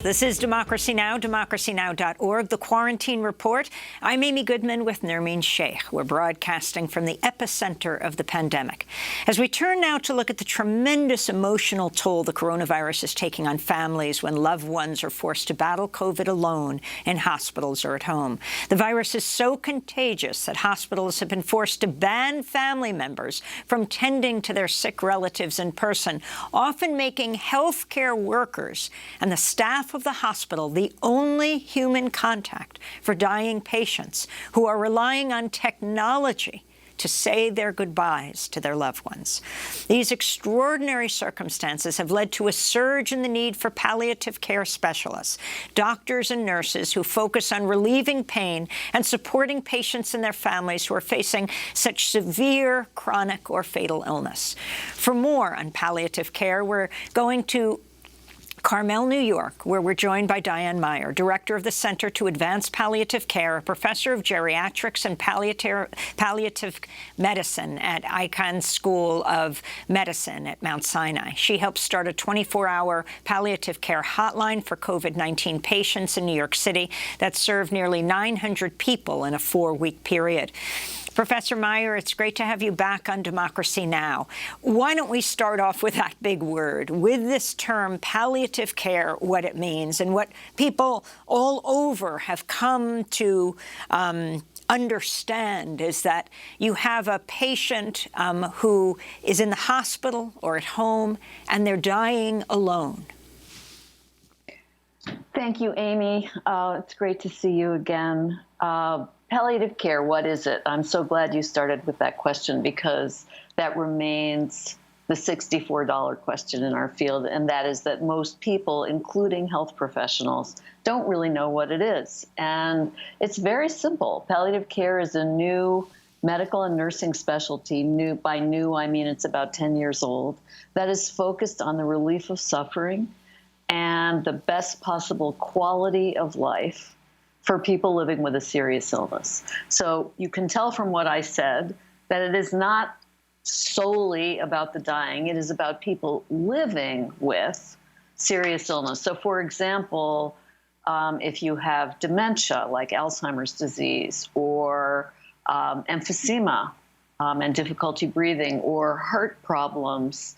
This is Democracy Now!, democracynow.org, the Quarantine Report. I'm Amy Goodman with Nermeen Sheikh. We're broadcasting from the epicenter of the pandemic. As we turn now to look at the tremendous emotional toll the coronavirus is taking on families when loved ones are forced to battle COVID alone in hospitals or at home. The virus is so contagious that hospitals have been forced to ban family members from tending to their sick relatives in person, often making healthcare workers and the staff of the hospital the only human contact for dying patients who are relying on technology to say their goodbyes to their loved ones. These extraordinary circumstances have led to a surge in the need for palliative care specialists, doctors and nurses who focus on relieving pain and supporting patients and their families who are facing such severe, chronic, or fatal illness. For more on palliative care, we're going to Carmel, New York, where we're joined by Diane Meier, director of the Center to Advance Palliative Care, a professor of geriatrics and palliative medicine at Icahn School of Medicine at Mount Sinai. She helped start a 24-hour palliative care hotline for COVID-19 patients in New York City that served nearly 900 people in a 4-week period. Professor Meier, it's great to have you back on Democracy Now! Why don't we start off with that big word, with this term palliative care, what it means, and what people all over have come to understand is that you have a patient who is in the hospital or at home, and they're dying alone. Thank you, Amy. It's great to see you again. Palliative care, what is it? I'm so glad you started with that question because that remains the $64 question in our field, and that is that most people, including health professionals, don't really know what it is. And it's very simple. Palliative care is a new medical and nursing specialty. By new, I mean it's about 10 years old, that is focused on the relief of suffering and the best possible quality of life for people living with a serious illness. So you can tell from what I said that it is not solely about the dying. It is about people living with serious illness. So for example, if you have dementia like Alzheimer's disease or emphysema and difficulty breathing or heart problems,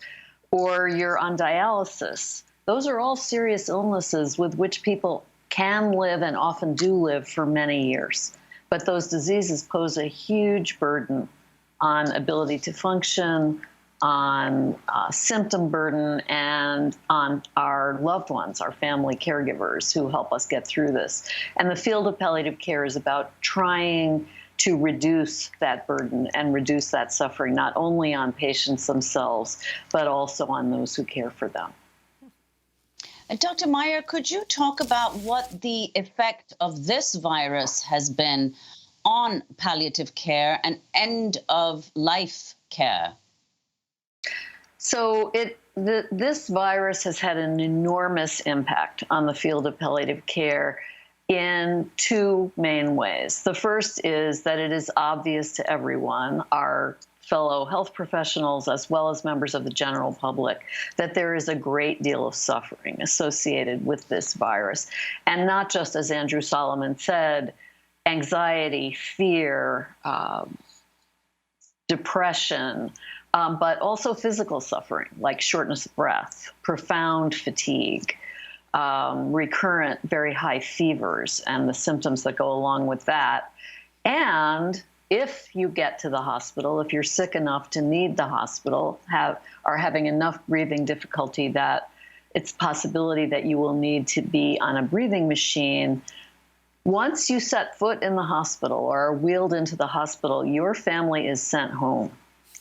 or you're on dialysis, those are all serious illnesses with which people can live and often do live for many years. But those diseases pose a huge burden on ability to function, on symptom burden, and on our loved ones, our family caregivers who help us get through this. And the field of palliative care is about trying to reduce that burden and reduce that suffering, not only on patients themselves, but also on those who care for them. Dr. Meier, could you talk about what the effect of this virus has been on palliative care and end-of-life care? So this virus has had an enormous impact on the field of palliative care in two main ways. The first is that it is obvious to everyone, our fellow health professionals, as well as members of the general public, that there is a great deal of suffering associated with this virus. And not just, as Andrew Solomon said, anxiety, fear, depression, but also physical suffering, like shortness of breath, profound fatigue, recurrent very high fevers, and the symptoms that go along with that. And if you get to the hospital, if you're sick enough to need the hospital, are having enough breathing difficulty that it's possibility that you will need to be on a breathing machine, once you set foot in the hospital or are wheeled into the hospital, your family is sent home.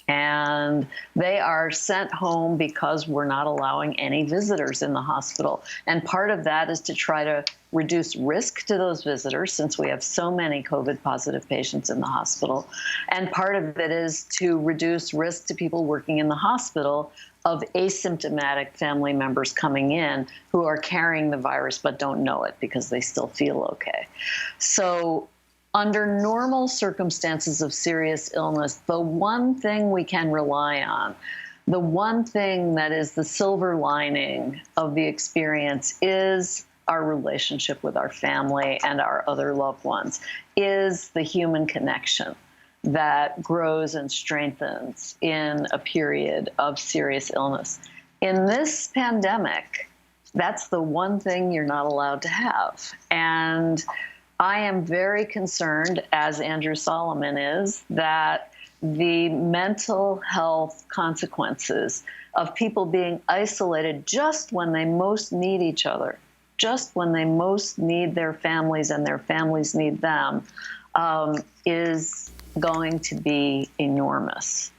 And they are sent home because we're not allowing any visitors in the hospital. And part of that is to try to reduce risk to those visitors, since we have so many COVID-positive patients in the hospital. And part of it is to reduce risk to people working in the hospital of asymptomatic family members coming in who are carrying the virus but don't know it because they still feel okay. So under normal circumstances of serious illness, the one thing we can rely on, the one thing that is the silver lining of the experience is our relationship with our family and our other loved ones, is the human connection that grows and strengthens in a period of serious illness. In this pandemic, that's the one thing you're not allowed to have. And I am very concerned, as Andrew Solomon is, that the mental health consequences of people being isolated just when they most need each other, just when they most need their families and their families need them, is going to be enormous.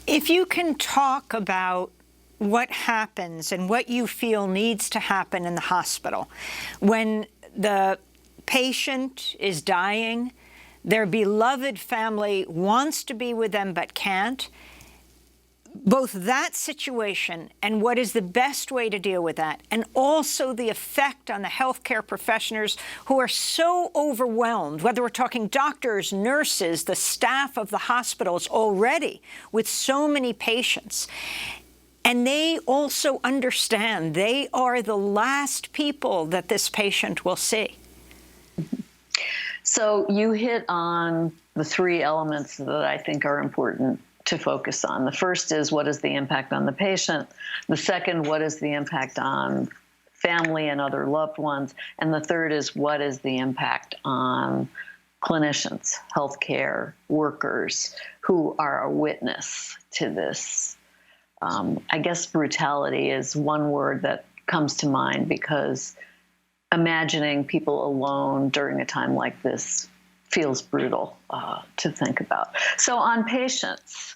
If you can talk about what happens and what you feel needs to happen in the hospital when the patient is dying, their beloved family wants to be with them but can't, both that situation and what is the best way to deal with that, and also the effect on the healthcare professionals who are so overwhelmed, whether we're talking doctors, nurses, the staff of the hospitals already with so many patients. And they also understand they are the last people that this patient will see. So you hit on the three elements that I think are important to focus on. The first is, what is the impact on the patient? The second, what is the impact on family and other loved ones? And the third is, what is the impact on clinicians, healthcare workers who are a witness to this? I guess brutality is one word that comes to mind, because imagining people alone during a time like this feels brutal to think about. So on patients,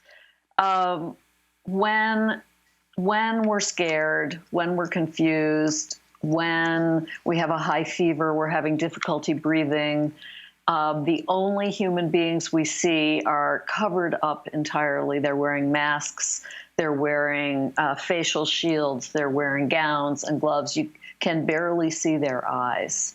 when we're scared, when we're confused, when we have a high fever, we're having difficulty breathing, the only human beings we see are covered up entirely. They're wearing masks, they're wearing facial shields, they're wearing gowns and gloves. You can barely see their eyes.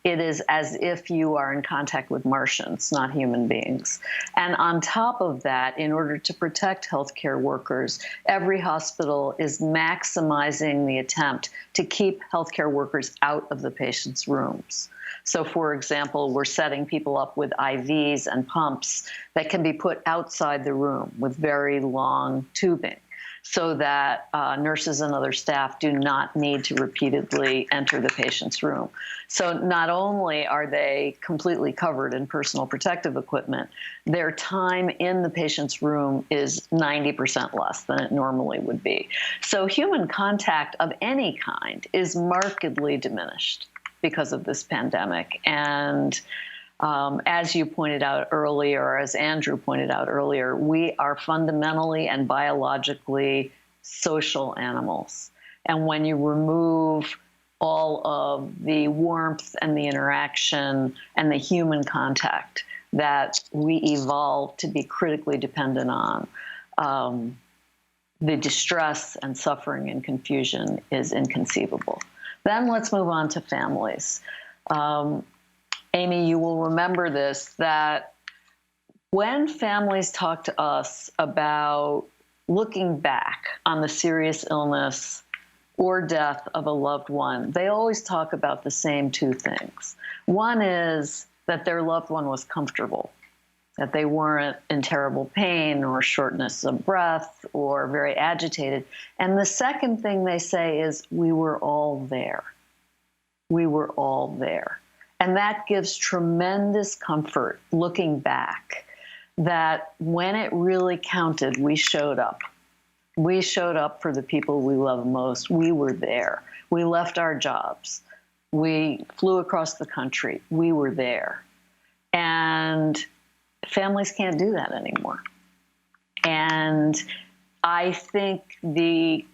It is as if you are in contact with Martians, not human beings. And on top of that, in order to protect healthcare workers, every hospital is maximizing the attempt to keep healthcare workers out of the patient's rooms. So, for example, we're setting people up with IVs and pumps that can be put outside the room with very long tubing, so that nurses and other staff do not need to repeatedly enter the patient's room. So not only are they completely covered in personal protective equipment, their time in the patient's room is 90% less than it normally would be. So human contact of any kind is markedly diminished because of this pandemic. And as you pointed out earlier, or as Andrew pointed out earlier, we are fundamentally and biologically social animals. And when you remove all of the warmth and the interaction and the human contact that we evolved to be critically dependent on, the distress and suffering and confusion is inconceivable. Then let's move on to families. Amy, you will remember this, that when families talk to us about looking back on the serious illness or death of a loved one, they always talk about the same two things. One is that their loved one was comfortable, that they weren't in terrible pain or shortness of breath or very agitated. And the second thing they say is, we were all there. We were all there. And that gives tremendous comfort looking back, that when it really counted, we showed up. We showed up for the people we love most. We were there. We left our jobs. We flew across the country. We were there. And families can't do that anymore. And I think the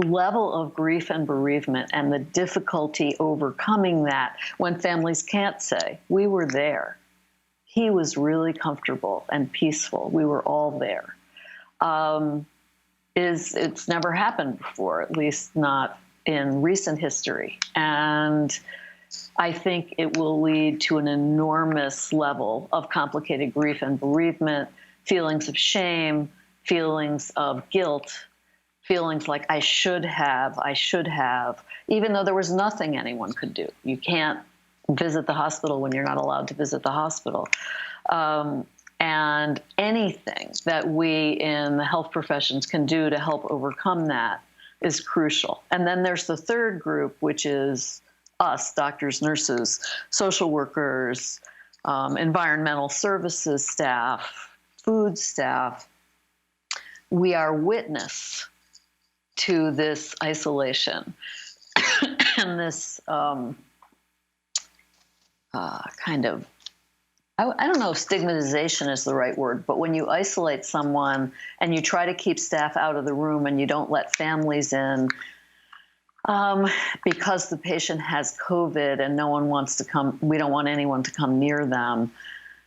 level of grief and bereavement and the difficulty overcoming that when families can't say, we were there. He was really comfortable and peaceful. We were all there. It's never happened before, at least not in recent history. And I think it will lead to an enormous level of complicated grief and bereavement, feelings of shame, feelings of guilt, feelings like I should have, even though there was nothing anyone could do. You can't visit the hospital when you're not allowed to visit the hospital. And anything that we in the health professions can do to help overcome that is crucial. And then there's the third group, which is us, doctors, nurses, social workers, environmental services staff, food staff. We are witness to this isolation and this kind of, I don't know if stigmatization is the right word, but when you isolate someone and you try to keep staff out of the room and you don't let families in because the patient has COVID and no one wants to come, we don't want anyone to come near them,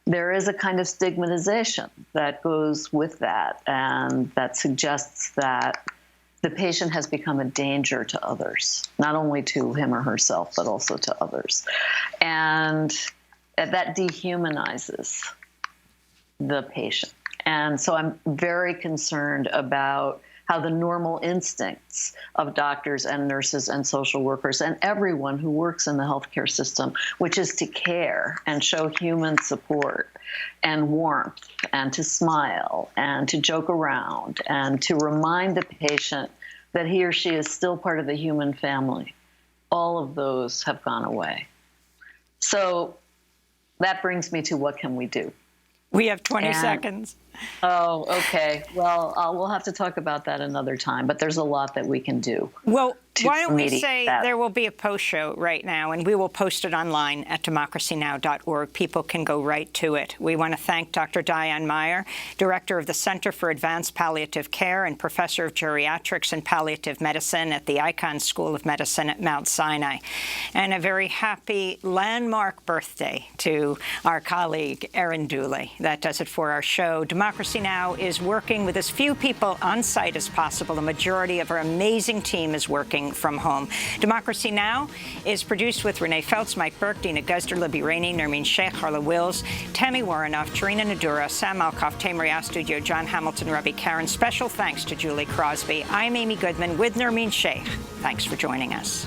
there is a kind of stigmatization that goes with that, and that suggests that the patient has become a danger to others, not only to him or herself, but also to others. And that dehumanizes the patient. And so I'm very concerned about how the normal instincts of doctors and nurses and social workers and everyone who works in the healthcare system, which is to care and show human support and warmth and to smile and to joke around and to remind the patient that he or she is still part of the human family. All of those have gone away. So that brings me to what can we do? We have 20 seconds. Oh, okay. Well, we'll have to talk about that another time, but there's a lot that we can do. Well, why don't we say that. There will be a post show right now, and we will post it online at democracynow.org. People can go right to it. We want to thank Dr. Diane Meier, Director of the Center for Advance Palliative Care and Professor of Geriatrics and Palliative Medicine at the Icahn School of Medicine at Mount Sinai. And a very happy landmark birthday to our colleague, Erin Dooley. That does it for our show. Democracy Now! Is working with as few people on site as possible. The majority of our amazing team is working from home. Democracy Now! Is produced with Renee Feltz, Mike Burke, Dina Guzder, Libby Rainey, Nermeen Sheikh, Harla Wills, Tammy Warrenoff, Tarina Nadura, Sam Alkoff, Tamer Studio, John Hamilton, Robbie Karen. Special thanks to Julie Crosby. I'm Amy Goodman with Nermeen Sheikh. Thanks for joining us.